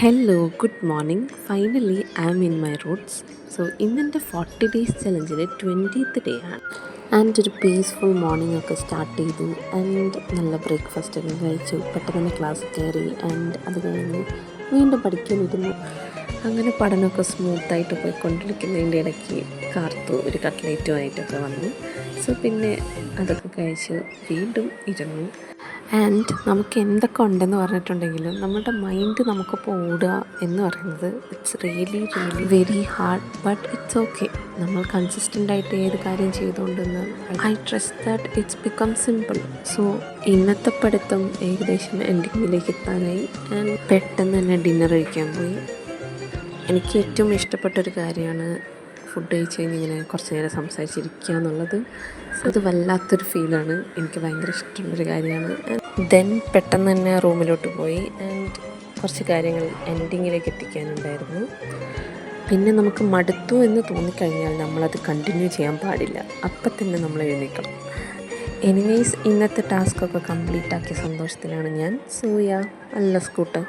Hello good morning. Finally I am in my roots. So ഇന്നെൻ്റെ 40 days ചലഞ്ചിൽ 20th day ആണ്. And ഒരു peaceful morning ഒക്കെ start ചെയ്തു. ആൻഡ് നല്ല ബ്രേക്ക്ഫാസ്റ്റ് ഒക്കെ കഴിച്ചു. പെട്ടെന്ന് ക്ലാസ് കയറി. ആൻഡ് അത് കഴിഞ്ഞ് വീണ്ടും പഠിക്കാനിരുന്നു. അങ്ങനെ പഠനമൊക്കെ സ്മൂത്തായിട്ട് പോയിക്കൊണ്ടിരിക്കുന്നതിൻ്റെ ഇടയ്ക്ക് കാർത്തു ഒരു കട്ട്ലേറ്റുമായിട്ടൊക്കെ വന്നു. സോ പിന്നെ അതൊക്കെ കഴിച്ച് വീണ്ടും ഇരുന്നു. ആൻഡ് നമുക്ക് എന്തൊക്കെ ഉണ്ടെന്ന് പറഞ്ഞിട്ടുണ്ടെങ്കിലും നമ്മുടെ മൈൻഡ് നമുക്കിപ്പോൾ ഓടുക എന്ന് പറയുന്നത് it's really very hard, but it's okay. നമ്മൾ കൺസിസ്റ്റൻ്റായിട്ട് ഏത് കാര്യം ചെയ്തുകൊണ്ടെന്ന് I trust that it's become simple. So ഇന്നത്തെ പഠിത്തം ഏകദേശം എൻഡിങ്ങിലേക്ക് എത്താനായി. ആൻഡ് പെട്ടെന്ന് തന്നെ ഡിന്നർ കഴിക്കാൻ പോയി. എനിക്ക് ഏറ്റവും ഇഷ്ടപ്പെട്ടൊരു കാര്യമാണ് ഫുഡ് കഴിച്ച് കഴിഞ്ഞ് ഇങ്ങനെ കുറച്ച് നേരം സംസാരിച്ചിരിക്കുക എന്നുള്ളത്. അത് വല്ലാത്തൊരു ഫീലാണ്. എനിക്ക് ഭയങ്കര ഇഷ്ടമുള്ളൊരു കാര്യമാണ്. ദെൻ പെട്ടെന്ന് തന്നെ റൂമിലോട്ട് പോയി. ആൻഡ് കുറച്ച് കാര്യങ്ങൾ എൻഡിങ്ങിലേക്ക് എത്തിക്കാനുണ്ടായിരുന്നു. പിന്നെ നമുക്ക് മടുത്തു എന്ന് തോന്നിക്കഴിഞ്ഞാൽ നമ്മളത് കണ്ടിന്യൂ ചെയ്യാൻ പാടില്ല. അപ്പം തന്നെ നമ്മൾ എഴുന്നേൽക്കണം. എനിവേയ്സ് ഇന്നത്തെ ടാസ്കൊക്കെ കംപ്ലീറ്റ് ആക്കിയ സന്തോഷത്തിലാണ് ഞാൻ. സോ യാ, നല്ല സ്കൂട്ടർ.